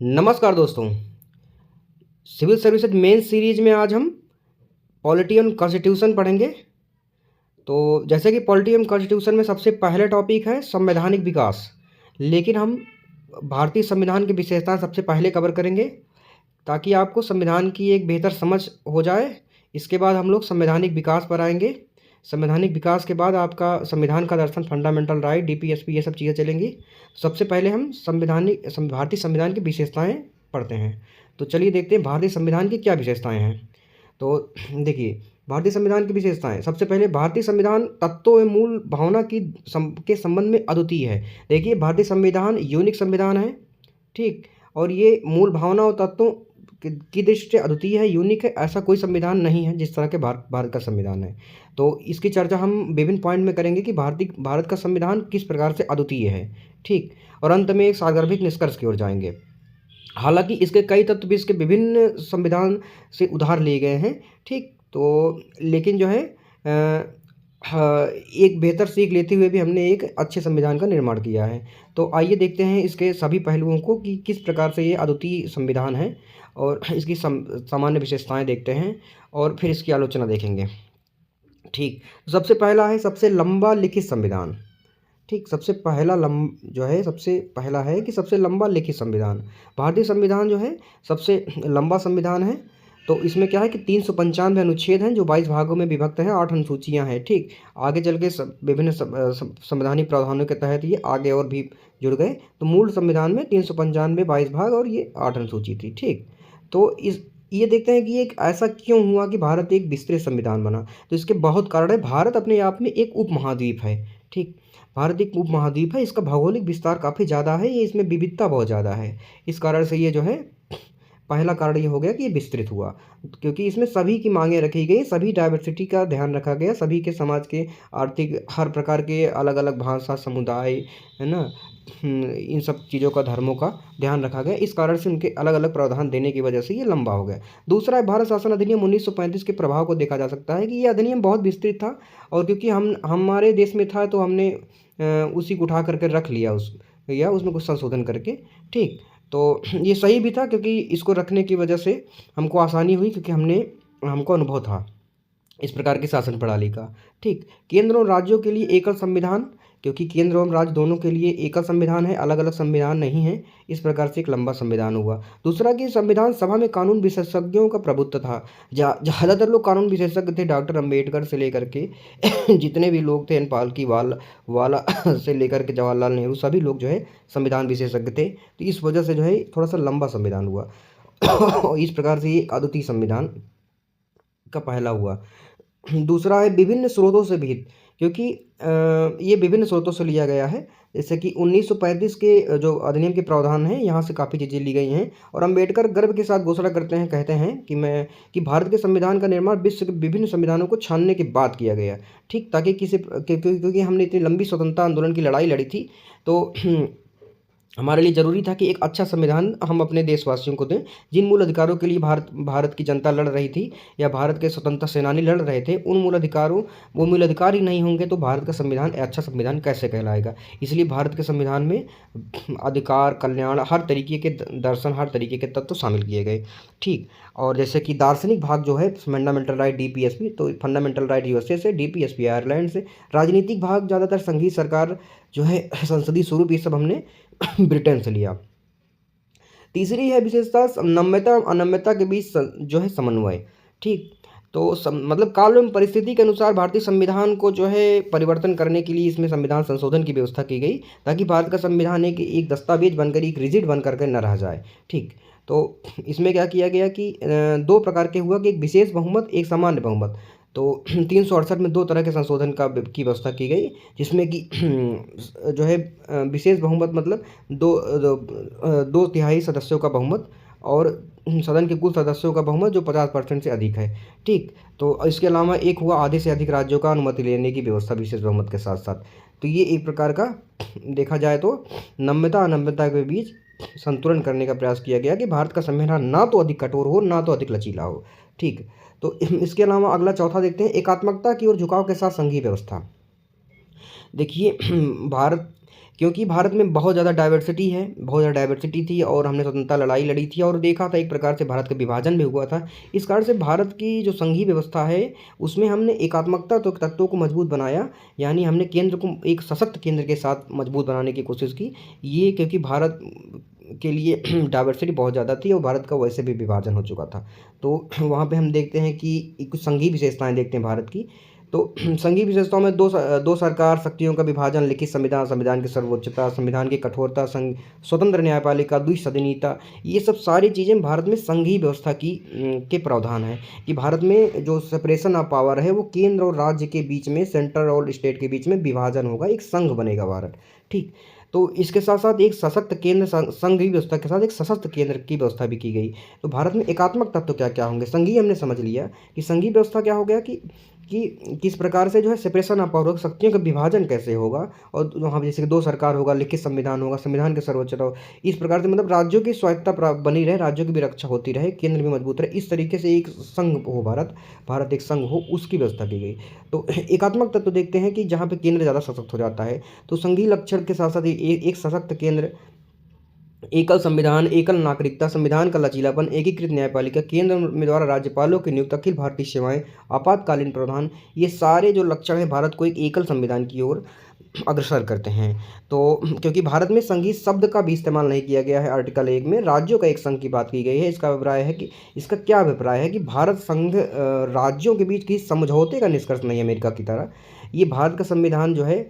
नमस्कार दोस्तों। Civil services main series में आज हम पॉलिटी ऑन कॉन्स्टिट्यूशन पढ़ेंगे। तो जैसे कि पॉलिटी ऑन कॉन्स्टिट्यूशन में सबसे पहला टॉपिक है संवैधानिक विकास, लेकिन हम भारतीय संविधान की विशेषताएं सबसे पहले कवर करेंगे ताकि आपको संविधान की एक बेहतर समझ हो जाए। इसके बाद हम लोग संवैधानिक विकास पर आएंगे। संवैधानिक विकास के बाद आपका संविधान का दर्शन, फंडामेंटल राइट, डीपीएसपी, ये सब चीज़ें चलेंगी। सबसे पहले हम भारतीय संविधान की विशेषताएं पढ़ते हैं। तो चलिए देखते हैं भारतीय संविधान की क्या विशेषताएं हैं। तो देखिए, भारतीय संविधान की विशेषताएं, सबसे पहले भारतीय संविधान तत्वों एवं मूल भावना के संबंध में अद्वितीय है। देखिए, भारतीय संविधान यूनिक संविधान है, ठीक, और ये मूल भावना और तत्वों की दृष्टि से अद्वितीय है, यूनिक है। ऐसा कोई संविधान नहीं है जिस तरह के भारत का संविधान है। तो इसकी चर्चा हम विभिन्न पॉइंट में करेंगे कि भारत का संविधान किस प्रकार से अद्वितीय है, ठीक, और अंत में एक सार्वभौमिक निष्कर्ष की ओर जाएंगे। हालांकि इसके कई तत्व भी इसके विभिन्न संविधान से उधार लिए गए हैं, ठीक। तो लेकिन जो है एक बेहतर सीख लेते हुए भी हमने एक अच्छे संविधान का निर्माण किया है। तो आइए देखते हैं इसके सभी पहलुओं को कि किस प्रकार से ये अद्वितीय संविधान है, और इसकी सामान्य विशेषताएं देखते हैं और फिर इसकी आलोचना देखेंगे, ठीक। सबसे पहला है सबसे लंबा लिखित संविधान, ठीक। सबसे पहला है कि सबसे लंबा लिखित संविधान। भारतीय संविधान जो है सबसे लंबा संविधान है। तो इसमें क्या है कि 395 अनुच्छेद हैं जो 22 भागों में विभक्त हैं, 8 अनुसूचियाँ हैं, ठीक। आगे चल के विभिन्न संवैधानिक प्रावधानों के तहत ये आगे और भी जुड़ गए। तो मूल संविधान में 395 22 भाग और ये 8 अनुसूची थी, ठीक। तो ये देखते हैं कि एक ऐसा क्यों हुआ कि भारत एक विस्तृत संविधान बना। तो इसके बहुत कारण है। भारत अपने आप में एक उपमहाद्वीप है, ठीक। भारत एक उपमहाद्वीप है, इसका भौगोलिक विस्तार काफ़ी ज़्यादा है, ये इसमें विविधता बहुत ज़्यादा है। इस कारण से ये जो है पहला कारण ये हो गया कि ये विस्तृत हुआ, क्योंकि इसमें सभी की मांगें रखी गई, सभी डाइवर्सिटी का ध्यान रखा गया, सभी के समाज के आर्थिक हर प्रकार के अलग अलग भाषा, समुदाय, है ना, इन सब चीज़ों का, धर्मों का ध्यान रखा गया। इस कारण से उनके अलग अलग प्रावधान देने की वजह से ये लंबा हो गया। दूसरा है भारत शासन अधिनियम 1935 के प्रभाव को देखा जा सकता है कि ये अधिनियम बहुत विस्तृत था, और क्योंकि हमारे देश में था तो हमने उसी को उठा करके रख लिया या उसमें कुछ संशोधन करके, ठीक। तो ये सही भी था क्योंकि इसको रखने की वजह से हमको आसानी हुई, क्योंकि हमको अनुभव था इस प्रकार की शासन प्रणाली का, ठीक। केंद्र और राज्यों के लिए एकल संविधान, क्योंकि केंद्र और राज्य दोनों के लिए एकल संविधान है, अलग अलग संविधान नहीं है। इस प्रकार से एक लंबा संविधान हुआ। दूसरा कि संविधान सभा में कानून विशेषज्ञों का प्रभुत्व था। ज़्यादातर लोग कानून विशेषज्ञ थे, डॉक्टर अंबेडकर से लेकर के जितने भी लोग थे, पालकी वाला से लेकर के जवाहरलाल नेहरू, सभी लोग जो है संविधान विशेषज्ञ थे। तो इस वजह से जो है थोड़ा सा लंबा संविधान हुआ। इस प्रकार से ये अद्वितीय संविधान का पहला हुआ। दूसरा है विभिन्न स्रोतों से विहित, क्योंकि ये विभिन्न स्रोतों से लिया गया है। जैसे कि 1935 के जो अधिनियम के प्रावधान हैं, यहाँ से काफ़ी चीज़ें ली गई हैं। और अंबेडकर गर्व के साथ घोषणा करते हैं, कहते हैं कि भारत के संविधान का निर्माण विश्व के विभिन्न संविधानों को छानने के बाद किया गया, ठीक, ताकि क्योंकि हमने इतनी लंबी स्वतंत्रता आंदोलन की लड़ाई लड़ी थी, तो हमारे लिए ज़रूरी था कि एक अच्छा संविधान हम अपने देशवासियों को दें। जिन मूल अधिकारों के लिए भारत की जनता लड़ रही थी या भारत के स्वतंत्रता सेनानी लड़ रहे थे, वो मूल अधिकार ही नहीं होंगे तो भारत का संविधान अच्छा संविधान कैसे कहलाएगा। इसलिए भारत के संविधान में अधिकार, कल्याण, हर तरीके के दर्शन, हर तरीके के तत्व शामिल किए गए, ठीक। और जैसे कि दार्शनिक भाग जो है फंडामेंटल राइट डीपीएसपी, तो फंडामेंटल राइट यूएसए से, डीपीएसपी आयरलैंड से। राजनीतिक भाग ज़्यादातर संघीय सरकार जो है, संसदीय स्वरूप, ये सब हमने ब्रिटेन से लिया। तीसरी है विशेषता नम्यता अनम्यता के बीच जो है समन्वय, ठीक। तो मतलब काल एवं परिस्थिति के अनुसार भारतीय संविधान को जो है परिवर्तन करने के लिए इसमें संविधान संशोधन की व्यवस्था की गई, ताकि भारत का संविधान एक दस्तावेज बनकर, एक रिजिड बन करके न रह जाए, ठीक। तो इसमें क्या किया गया कि दो प्रकार के हुआ कि एक विशेष बहुमत, एक सामान्य बहुमत। तो 368 में दो तरह के संशोधन की व्यवस्था की गई, जिसमें कि जो है विशेष बहुमत मतलब दो तिहाई सदस्यों का बहुमत, और सदन के कुल सदस्यों का बहुमत जो 50% से अधिक है, ठीक। तो इसके अलावा एक हुआ आधे से अधिक राज्यों का अनुमति लेने की व्यवस्था विशेष बहुमत के साथ साथ। तो ये एक प्रकार का देखा जाए तो नम्यता अनम्यता के बीच संतुलन करने का प्रयास किया गया कि भारत का संविधान ना तो अधिक कठोर हो, ना तो अधिक लचीला हो, ठीक। तो इसके अलावा अगला चौथा देखते हैं, एकात्मकता की ओर झुकाव के साथ संघीय व्यवस्था। देखिए भारत क्योंकि भारत में बहुत ज़्यादा डाइवर्सिटी है, बहुत ज़्यादा डाइवर्सिटी थी और हमने स्वतंत्रता लड़ाई लड़ी थी और देखा था एक प्रकार से भारत का विभाजन भी हुआ था। इस कारण से भारत की जो संघीय व्यवस्था है उसमें हमने एकात्मकता तो तत्वों को मजबूत बनाया, यानी हमने केंद्र को एक सशक्त केंद्र के साथ मजबूत बनाने की कोशिश की। ये क्योंकि भारत के लिए डाइवर्सिटी बहुत ज़्यादा थी और भारत का वैसे भी विभाजन हो चुका था। तो वहाँ पे हम देखते हैं कि कुछ संघीय विशेषताएं देखते हैं भारत की। तो संघीय विशेषताओं में दो सरकार शक्तियों का विभाजन, लिखित संविधान, संविधान की सर्वोच्चता, संविधान की कठोरता, स्वतंत्र न्यायपालिका, द्विसदनीयता, ये सब सारी चीज़ें भारत में संघीय व्यवस्था की के प्रावधान है कि भारत में जो सेपरेशन ऑफ पावर है वो केंद्र और राज्य के बीच में, सेंटर और स्टेट के बीच में विभाजन होगा, एक संघ बनेगा भारत। ठीक, तो इसके साथ साथ एक सशक्त केंद्र संघीय व्यवस्था के साथ एक सशक्त केंद्र की व्यवस्था भी की गई। तो भारत में एकात्मक तत्व क्या क्या होंगे, संघीय हमने समझ लिया कि संघीय व्यवस्था क्या हो गया कि किस प्रकार से जो है सेपरेशन ऑफ पावर, शक्तियों का विभाजन कैसे होगा, और वहाँ पे जैसे कि दो सरकार होगा, लिखित संविधान होगा, संविधान की सर्वोच्चता हो, इस प्रकार से मतलब राज्यों की स्वायत्तता बनी रहे, राज्यों की भी रक्षा होती रहे, केंद्र भी मजबूत रहे, इस तरीके से एक संघ हो भारत एक संघ हो, उसकी व्यवस्था की गई। तो एकात्मक तत्व देखते हैं कि जहाँ पे केंद्र ज़्यादा सशक्त हो जाता है, तो संघीय लक्षण के साथ साथ एक सशक्त केंद्र, एकल संविधान, एकल नागरिकता, संविधान का लचीलापन, एकीकृत न्यायपालिका, केंद्र में द्वारा राज्यपालों की नियुक्ति, अखिल भारतीय सेवाएं, आपातकालीन प्रावधान, ये सारे जो लक्षण हैं भारत को एक एकल संविधान की ओर अग्रसर करते हैं। तो क्योंकि भारत में संघीय शब्द का भी इस्तेमाल नहीं किया गया है, आर्टिकल 1 में राज्यों का एक संघ की बात की गई है। इसका क्या अभिप्राय है कि भारत संघ राज्यों के बीच किसी समझौते का निष्कर्ष नहीं है अमेरिका की तरह। ये भारत का संविधान जो है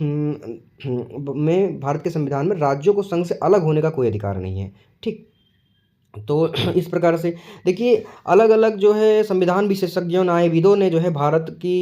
में, भारत के संविधान में राज्यों को संघ से अलग होने का कोई अधिकार नहीं है। ठीक, तो इस प्रकार से देखिए अलग अलग जो है संविधान विशेषज्ञों, न्यायविदों ने जो है भारत की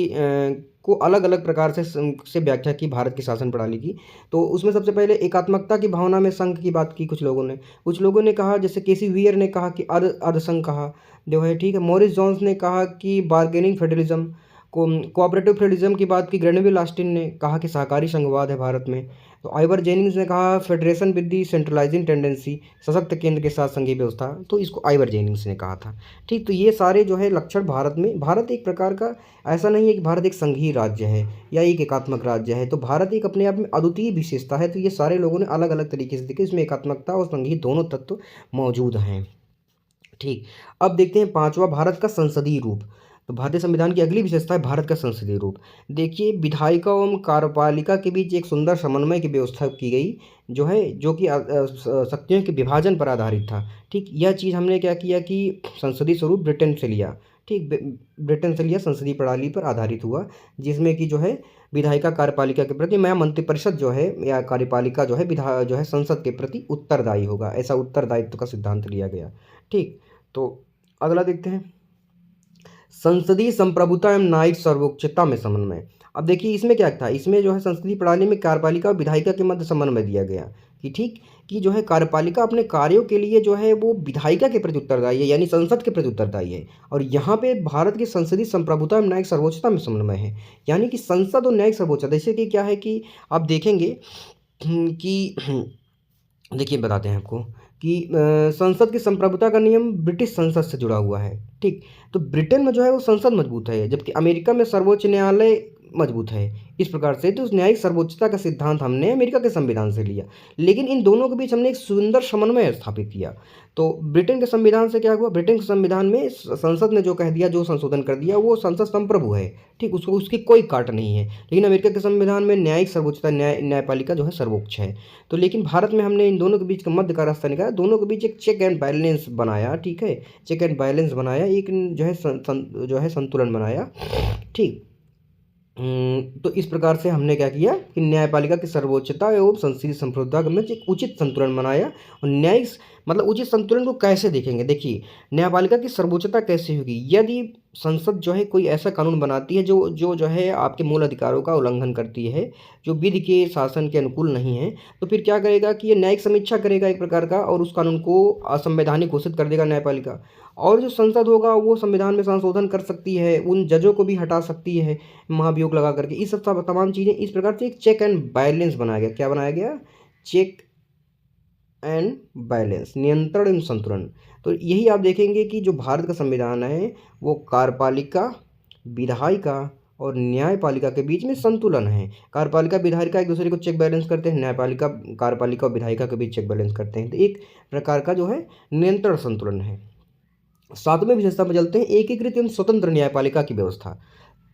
को अलग अलग प्रकार से व्याख्या की भारत की शासन प्रणाली की। तो उसमें सबसे पहले एकात्मकता की भावना में संघ की बात की कुछ लोगों ने कहा, जैसे केसी वियर ने कहा कि अर्ध संघ कहा जो है। ठीक है, मॉरिस जोन्स ने कहा कि बार्गेनिंग फेडरलिज्म, कोऑपरेटिव फेडरलिज्म की बात की ग्रेनविल ऑस्टिन ने कहा कि सहकारी संघवाद है भारत में। तो आइवर जेनिंग्स ने कहा federation with the centralising tendency, सशक्त केंद्र के साथ संघीय व्यवस्था, तो इसको आइवर जेनिंग्स ने कहा था। ठीक, तो ये सारे जो है लक्षण भारत में, भारत एक प्रकार का ऐसा नहीं है कि भारत एक संघीय राज्य है या एक एकात्मक राज्य है, तो भारत एक अपने आप में अद्वितीय विशेषता है। तो ये सारे लोगों ने अलग अलग तरीके से देखे, इसमें एकात्मकता और संघीय दोनों तत्व मौजूद हैं। ठीक, अब देखते हैं पांचवा, भारत का संसदीय रूप। तो भारतीय संविधान की अगली विशेषता है भारत का संसदीय रूप। देखिए विधायिका एवं कार्यपालिका के बीच एक सुंदर समन्वय की व्यवस्था की गई, जो कि शक्तियों के विभाजन पर आधारित था। ठीक, यह चीज़ हमने क्या किया कि संसदीय स्वरूप ब्रिटेन से लिया। ठीक, ब्रिटेन से लिया, संसदीय प्रणाली पर आधारित हुआ, जिसमें कि जो है विधायिका कार्यपालिका के प्रति, मैं मंत्रिपरिषद जो है या कार्यपालिका जो है संसद के प्रति उत्तरदायी होगा, ऐसा उत्तरदायित्व का सिद्धांत लिया गया। ठीक, तो अगला देखते हैं संसदीय संप्रभुता एवं न्यायिक सर्वोच्चता में समन्वय। अब देखिए इसमें क्या था, इसमें जो है संसदीय प्रणाली में कार्यपालिका और विधायिका के मध्य समन्वय दिया गया कि ठीक, कि जो है कार्यपालिका अपने कार्यों के लिए जो है वो विधायिका के प्रति उत्तरदायी है, यानी संसद के प्रति उत्तरदायी है। और यहाँ पे भारत की संसदीय संप्रभुता एवं न्यायिक सर्वोच्चता में समन्वय है, यानी कि संसद और न्यायिक सर्वोच्चता। जैसे कि क्या है कि आप देखेंगे कि देखिए बताते हैं आपको कि संसद की संप्रभुता का नियम ब्रिटिश संसद से जुड़ा हुआ है। ठीक, तो ब्रिटेन में जो है वो संसद मजबूत है, जबकि अमेरिका में सर्वोच्च न्यायालय मजबूत है। इस प्रकार से तो उस न्यायिक सर्वोच्चता का सिद्धांत हमने अमेरिका के संविधान से लिया, लेकिन इन दोनों के बीच हमने एक सुंदर समन्वय स्थापित किया। तो ब्रिटेन के संविधान से क्या हुआ, ब्रिटेन के संविधान में संसद ने जो कह दिया, जो संशोधन कर दिया, वो संसद संप्रभु है। ठीक, उसको उसकी कोई काट नहीं है। लेकिन अमेरिका के संविधान में न्यायिक सर्वोच्चता, न्यायपालिका जो है सर्वोच्च है। तो लेकिन भारत में हमने इन दोनों के बीच का मध्य का रास्ता निकाला, दोनों के बीच एक चेक एंड बैलेंस बनाया। ठीक है, चेक एंड बैलेंस बनाया, एक जो है संतुलन बनाया। ठीक, तो इस प्रकार से हमने क्या किया कि न्यायपालिका की सर्वोच्चता एवं संसदीय संप्रभुता के बीच एक उचित संतुलन बनाया। और न्यायिक मतलब उचित संतुलन को कैसे देखेंगे, देखिए न्यायपालिका की सर्वोच्चता कैसे होगी, यदि संसद जो है कोई ऐसा कानून बनाती है जो है आपके मूल अधिकारों का उल्लंघन करती है, जो विधि के शासन के अनुकूल नहीं है, तो फिर क्या करेगा कि ये न्यायिक समीक्षा करेगा एक प्रकार का, और उस कानून को असंवैधानिक घोषित कर देगा न्यायपालिका। और जो संसद होगा वो संविधान में संशोधन कर सकती है, उन जजों को भी हटा सकती है महाभियोग लगा करके। इस सब तमाम चीज़ें इस प्रकार से एक चेक एंड बैलेंस बनाया गया। क्या बनाया गया, चेक एंड बैलेंस, नियंत्रण एवं संतुलन। तो यही आप देखेंगे कि जो भारत का संविधान है वो कार्यपालिका, विधायिका और न्यायपालिका के बीच में संतुलन है। कार्यपालिका विधायिका एक दूसरे को चेक बैलेंस करते हैं, न्यायपालिका कार्यपालिका और विधायिका के बीच चेक बैलेंस करते हैं। तो एक प्रकार का जो है नियंत्रण संतुलन है। सातवें विशेषता में चलते हैं, एकीकृत एवं स्वतंत्र न्यायपालिका की व्यवस्था।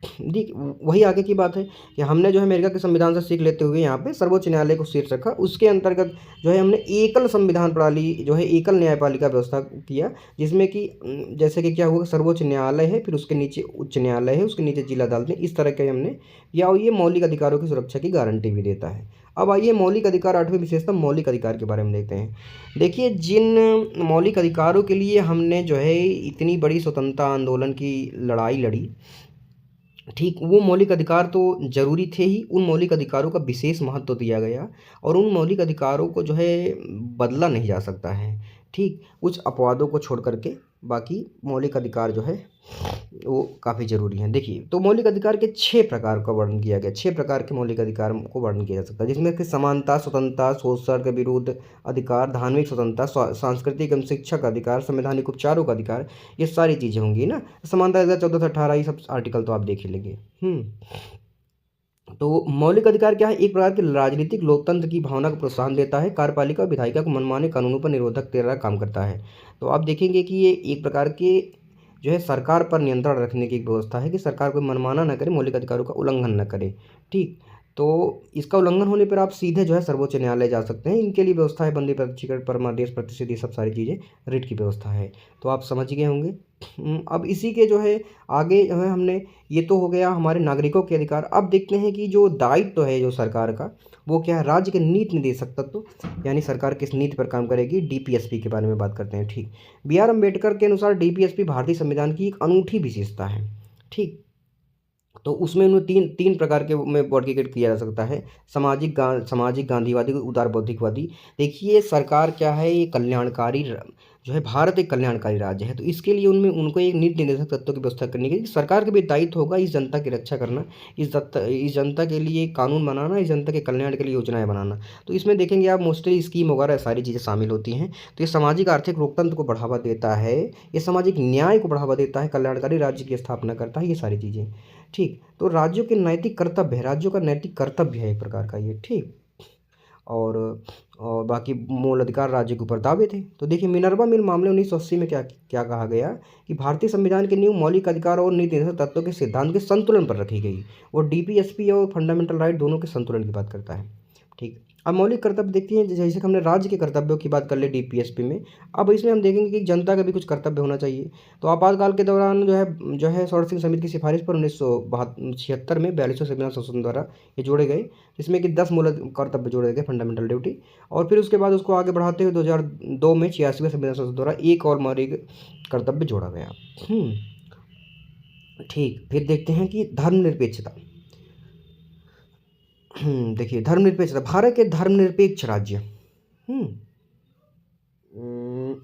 ठीक वही आगे की बात है कि हमने जो है अमेरिका के संविधान से सीख लेते हुए यहाँ पे सर्वोच्च न्यायालय को शीर्ष रखा। उसके अंतर्गत जो है हमने एकल संविधान प्रणाली जो है एकल न्यायपालिका व्यवस्था किया, जिसमें कि जैसे कि क्या हुआ, सर्वोच्च न्यायालय है, फिर उसके नीचे उच्च न्यायालय है, उसके नीचे जिला अदालत है, इस तरह के हमने किया। और ये मौलिक अधिकारों की सुरक्षा की गारंटी भी देता है। अब आइए मौलिक अधिकार, आठवीं विशेषता मौलिक अधिकार के बारे में देखते हैं। देखिए, जिन मौलिक अधिकारों के लिए हमने जो है इतनी बड़ी स्वतंत्रता आंदोलन की लड़ाई लड़ी, ठीक, वो मौलिक अधिकार तो ज़रूरी थे ही, उन मौलिक अधिकारों का विशेष महत्व दिया गया और उन मौलिक अधिकारों को जो है बदला नहीं जा सकता है। ठीक, कुछ अपवादों को छोड़ करके बाकी मौलिक अधिकार जो है वो काफ़ी ज़रूरी हैं। देखिए, तो मौलिक अधिकार के 6 प्रकार का वर्णन किया गया, 6 प्रकार के मौलिक अधिकार को वर्णन किया जा सकता है, जिसमें कि समानता, स्वतंत्रता, शोषण के विरुद्ध अधिकार, धार्मिक स्वतंत्रता, सांस्कृतिक एवं शिक्षक अधिकार, संवैधानिक उपचारों का अधिकार, ये सारी चीज़ें होंगी ना। समानता 14 से 18 ये सब आर्टिकल तो आप देख ही लेंगे। तो मौलिक अधिकार क्या है, एक प्रकार के राजनीतिक लोकतंत्र की भावना को प्रोत्साहन देता है, कार्यपालिका और विधायिका को मनमाने कानूनों पर निरोधक तेरा काम करता है। तो आप देखेंगे कि ये एक प्रकार के जो है सरकार पर नियंत्रण रखने की एक व्यवस्था है कि सरकार कोई मनमाना न करे, मौलिक अधिकारों का उल्लंघन न करे। ठीक, तो इसका उल्लंघन होने पर आप सीधे जो है सर्वोच्च न्यायालय जा सकते हैं। इनके लिए व्यवस्था है, बंदी प्रतिचिकरण, परमादेश, प्रतिषेध, ये सब सारी चीज़ें रिट की व्यवस्था है। तो आप समझ गए होंगे। अब इसी के जो है आगे जो है हमने, ये तो हो गया हमारे नागरिकों के अधिकार। अब देखते हैं कि जो दायित्व है जो सरकार का, वो क्या है, राज्य के नीति निर्देशक तत्व, यानी सरकार किस नीति पर काम करेगी, डीपीएसपी के बारे में बात करते हैं। ठीक, बी आर अम्बेडकर के अनुसार डीपीएसपी भारतीय संविधान की एक अनूठी विशेषता है। ठीक, तो उसमें उन्हें तीन तीन प्रकार के में वर्गीकृत किया जा सकता है, सामाजिक, गांधीवादी, उदार बौद्धिकवादी। देखिए, सरकार क्या है, ये कल्याणकारी जो है, भारत एक कल्याणकारी राज्य है, तो इसके लिए उनमें उनको एक नीति निर्देशक तत्वों की व्यवस्था करनी है। सरकार का भी दायित्व होगा इस जनता की रक्षा करना, इस जनता के लिए कानून बनाना, इस जनता के कल्याण के लिए योजनाएं बनाना। तो इसमें देखेंगे आप मोस्टली स्कीम वगैरह सारी चीज़ें शामिल होती हैं। तो ये सामाजिक आर्थिक लोकतंत्र को बढ़ावा देता है, ये सामाजिक न्याय को बढ़ावा देता है, कल्याणकारी राज्य की स्थापना करता है, ये सारी चीज़ें। ठीक, तो राज्यों के नैतिक कर्तव्य है, राज्यों का नैतिक कर्तव्य है एक प्रकार का ये। ठीक, और और बाकी मूल अधिकार राज्य के ऊपर दावे थे। तो देखिए, मिनर्वा मिल मामले 1980 में क्या क्या कहा गया कि भारतीय संविधान की नींव मौलिक अधिकार और नीति निर्देशक तत्वों के सिद्धांत के संतुलन पर रखी गई। और डीपीएसपी और फंडामेंटल राइट दोनों के संतुलन की बात करता है। ठीक, अब मौलिक कर्तव्य देखते हैं, जैसे कि हमने राज्य के कर्तव्यों की बात कर ली डीपीएसपी में, अब इसमें हम देखेंगे कि जनता का भी कुछ कर्तव्य होना चाहिए। तो आपातकाल के दौरान जो है सर्वोच्च समिति की सिफारिश पर 1976 में 42वें संविधान संशोधन द्वारा ये जोड़े गए, जिसमें कि 10 मूल कर्तव्य जोड़े गए, फंडामेंटल ड्यूटी। और फिर उसके बाद उसको आगे बढ़ाते हुए 2002 में 86वें संविधान संशोधन द्वारा एक और मौलिक कर्तव्य जोड़ा गया। ठीक, फिर देखते हैं कि धर्मनिरपेक्षता। देखिए, धर्मनिरपेक्षता, भारत के धर्मनिरपेक्ष राज्य।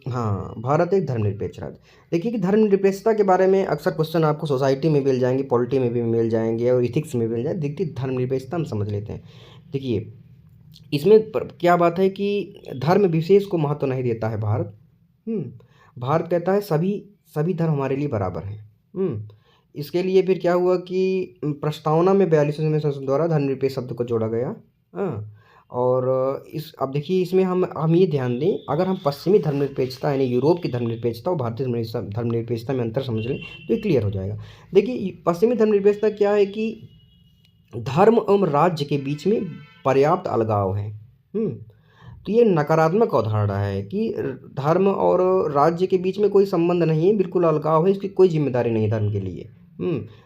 हाँ, भारत एक धर्मनिरपेक्ष राज्य। देखिए कि धर्मनिरपेक्षता के बारे में अक्सर क्वेश्चन आपको सोसाइटी में मिल जाएंगे, पॉलिटी में भी मिल जाएंगे और इथिक्स में मिल जाए। देखिए, धर्मनिरपेक्षता हम समझ लेते हैं। देखिए, इसमें क्या बात है कि धर्म विशेष को महत्व नहीं देता है भारत। भारत कहता है सभी धर्म हमारे लिए बराबर हैं। इसके लिए फिर क्या हुआ कि प्रस्तावना में 42वें संशोधन द्वारा धर्मनिरपेक्ष शब्द को जोड़ा गया। और अब देखिए, इसमें हम ये ध्यान दें, अगर हम पश्चिमी धर्मनिरपेक्षता यानी यूरोप की धर्मनिरपेक्षता और भारतीय धर्मनिरपेक्षता में अंतर समझ लें तो ये क्लियर हो जाएगा। देखिए, पश्चिमी धर्मनिरपेक्षता क्या है कि धर्म एवं राज्य के बीच में पर्याप्त अलगाव है। तो ये नकारात्मक अवधारणा है कि धर्म और राज्य के बीच में कोई संबंध नहीं है, बिल्कुल अलगाव है, इसकी कोई जिम्मेदारी नहीं धर्म के लिए।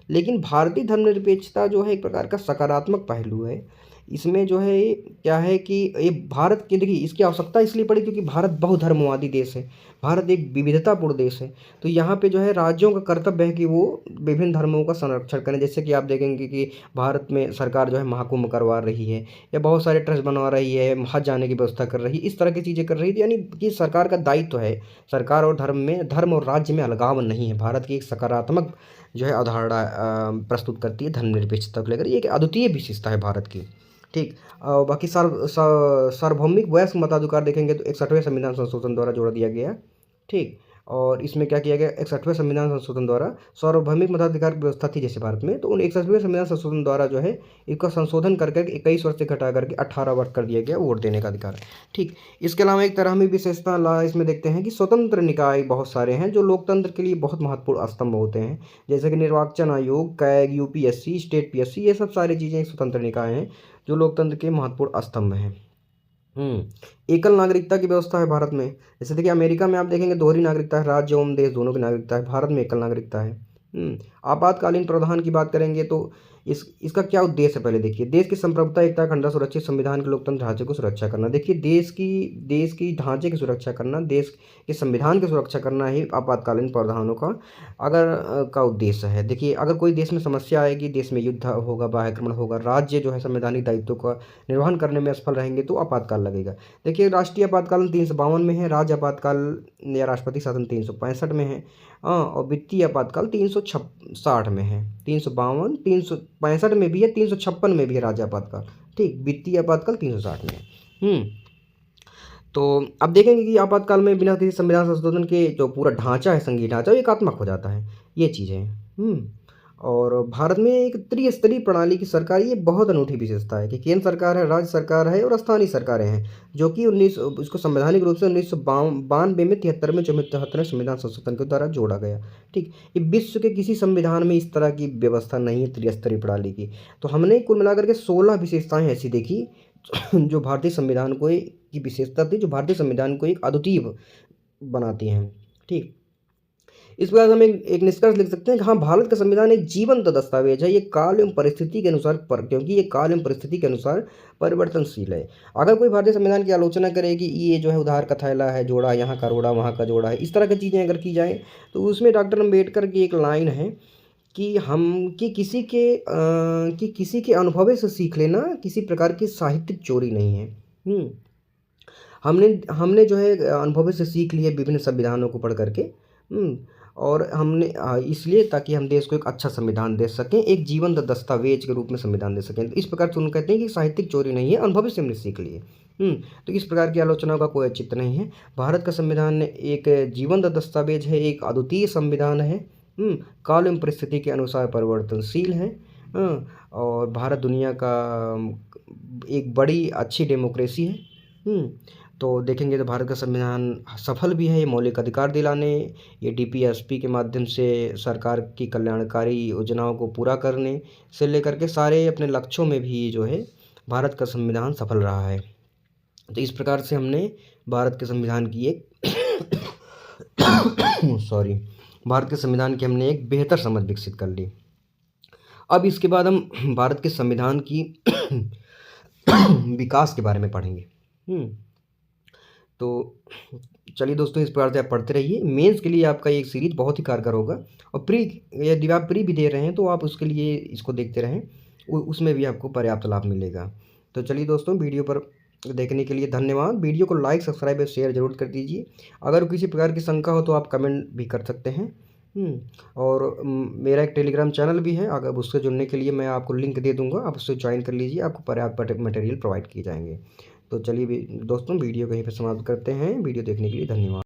लेकिन भारतीय धर्मनिरपेक्षता जो है एक प्रकार का सकारात्मक पहलू है। इसमें जो है क्या है कि ये भारत की, देखिए, इसकी आवश्यकता इसलिए पड़ी क्योंकि भारत बहुधर्मवादी देश है, भारत एक विविधतापूर्ण देश है। तो यहाँ पे जो है राज्यों का कर्तव्य है कि वो विभिन्न धर्मों का संरक्षण करें। जैसे कि आप देखेंगे कि भारत में सरकार जो है महाकुंभ करवा रही है, या बहुत सारे ट्रस्ट बनवा रही है, हज जाने की व्यवस्था कर रही है, इस तरह की चीज़ें कर रही है। यानी कि सरकार का दायित्व है, सरकार और धर्म और राज्य में अलगाव नहीं है। भारत की एक सकारात्मक जो है अवधारणा प्रस्तुत करती है धर्मनिरपेक्षता को लेकर। ये एक अद्वितीय विशेषता है भारत की। ठीक, और बाकी सार्वभौमिक वयस्क मताधिकार देखेंगे तो 61वें संविधान संशोधन द्वारा जोड़ दिया गया। ठीक, और इसमें क्या किया गया, 61वें संविधान संशोधन द्वारा सार्वभौमिक मताधिकार की व्यवस्था थी जैसे भारत में, तो उन 61वें संविधान संशोधन द्वारा जो है इसका संशोधन कर करके 21 वर्ष से घटा करके 18 वर्ष कर दिया गया वोट देने का अधिकार। ठीक, इसके अलावा एक तरह में विशेषता ला इसमें देखते हैं कि स्वतंत्र निकाय बहुत सारे हैं जो लोकतंत्र के लिए बहुत महत्वपूर्ण स्तंभ होते हैं, जैसे कि निर्वाचन आयोग, कैग, यूपीएससी, स्टेट पीएससी, ये सब सारी चीज़ें स्वतंत्र निकाय हैं जो लोकतंत्र के महत्वपूर्ण स्तंभ हैं। एकल नागरिकता की व्यवस्था है भारत में। जैसे देखिए अमेरिका में आप देखेंगे दोहरी नागरिकता है, राज्य एवं देश दोनों की नागरिकता है। भारत में एकल नागरिकता है। आपातकालीन प्रावधान की बात करेंगे तो इसका क्या उद्देश्य है, पहले देखिए। देश की संप्रभुता, एकता, अखंडता सुरक्षित, संविधान के लोकतंत्र ढांचे को सुरक्षा करना। देखिए देश की ढांचे की सुरक्षा करना, देश के संविधान की सुरक्षा करना ही आपातकालीन प्रावधानों का का उद्देश्य है। देखिए अगर कोई देश में समस्या आएगी, देश में युद्ध होगा, बाह्यक्रमण होगा, राज्य जो है संवैधानिक दायित्व का निर्वहन करने में असफल रहेंगे तो आपातकाल लगेगा। देखिए राष्ट्रीय आपातकाल 352 में है, राज्य आपातकाल या राष्ट्रपति शासन 365 में है, और वित्तीय आपातकाल 360 में है। 352, 365 में भी है, 356 में भी है राज्य आपातकाल। ठीक, वित्तीय आपातकाल 360 में है। तो अब देखेंगे कि आपातकाल में बिना किसी संविधान संशोधन के जो पूरा ढांचा है, संघीय ढांचा, वो एकात्मक हो जाता है। ये चीज़ें हैं। और भारत में एक त्रिस्तरीय प्रणाली की सरकार, ये बहुत अनूठी विशेषता है कि केंद्र सरकार है, राज्य सरकार है और स्थानीय सरकारें हैं, जो कि इसको संवैधानिक रूप से 1992 में 73 में 74वें संविधान संशोधन के द्वारा जोड़ा गया। ठीक, ये विश्व के किसी संविधान में इस तरह की व्यवस्था नहीं है त्रिस्तरीय प्रणाली की। तो हमने कुल मिलाकर के 16 विशेषताएं ऐसी देखी जो भारतीय संविधान को की विशेषता थी, जो भारतीय संविधान को एक अद्वितीय बनाती हैं। ठीक, इस प्रकार हम एक निष्कर्ष लिख सकते हैं कि हाँ, भारत का संविधान एक जीवंत दस्तावेज है। ये काल एवं परिस्थिति के अनुसार क्योंकि ये काल एवं परिस्थिति के अनुसार परिवर्तनशील है। अगर कोई भारतीय संविधान की आलोचना करे कि ये जो है उधार का थैला है, जोड़ा यहाँ का रोड़ा वहाँ का जोड़ा है, इस तरह की चीज़ें अगर की जाए, तो उसमें डॉक्टर अम्बेडकर की एक लाइन है कि किसी के अनुभव से सीख लेना किसी प्रकार की साहित्यिक चोरी नहीं है। हमने जो है अनुभव से सीख लिए विभिन्न संविधानों को पढ़ करके, और हमने इसलिए ताकि हम देश को एक अच्छा संविधान दे सकें, एक जीवंत दस्तावेज के रूप में संविधान दे सकें। तो इस प्रकार से उन्होंने कहते हैं कि साहित्यिक चोरी नहीं है, अनुभव से हमने सीख लिए। तो इस प्रकार की आलोचना का कोई औचित्य नहीं है। भारत का संविधान एक जीवंत दस्तावेज है, एक अद्वितीय संविधान है, काल एवं परिस्थिति के अनुसार परिवर्तनशील है, और भारत दुनिया का एक बड़ी अच्छी डेमोक्रेसी है। तो देखेंगे तो भारत का संविधान सफल भी है, ये मौलिक अधिकार दिलाने, ये डीपीएसपी के माध्यम से सरकार की कल्याणकारी योजनाओं को पूरा करने से लेकर के सारे अपने लक्ष्यों में भी जो है भारत का संविधान सफल रहा है। तो इस प्रकार से हमने भारत के संविधान की एक भारत के संविधान की हमने एक बेहतर समझ विकसित कर ली। अब इसके बाद हम भारत के संविधान की विकास के बारे में पढ़ेंगे। तो चलिए दोस्तों, इस प्रकार से आप पढ़ते रहिए। मेंस के लिए आपका एक सीरीज बहुत ही कारगर होगा, और यदि आप प्री भी दे रहे हैं तो आप उसके लिए इसको देखते रहें, उसमें भी आपको पर्याप्त लाभ मिलेगा। तो चलिए दोस्तों, वीडियो पर देखने के लिए धन्यवाद। वीडियो को लाइक, सब्सक्राइब और शेयर जरूर कर दीजिए। अगर किसी प्रकार की शंका हो तो आप कमेंट भी कर सकते हैं। और मेरा एक टेलीग्राम चैनल भी है, अगर उससे जुड़ने के लिए मैं आपको लिंक दे दूंगा, आप उससे ज्वाइन कर लीजिए, आपको पर्याप्त मटेरियल प्रोवाइड किए जाएंगे। तो चलिए दोस्तों, वीडियो को यहीं पर समाप्त करते हैं। वीडियो देखने के लिए धन्यवाद।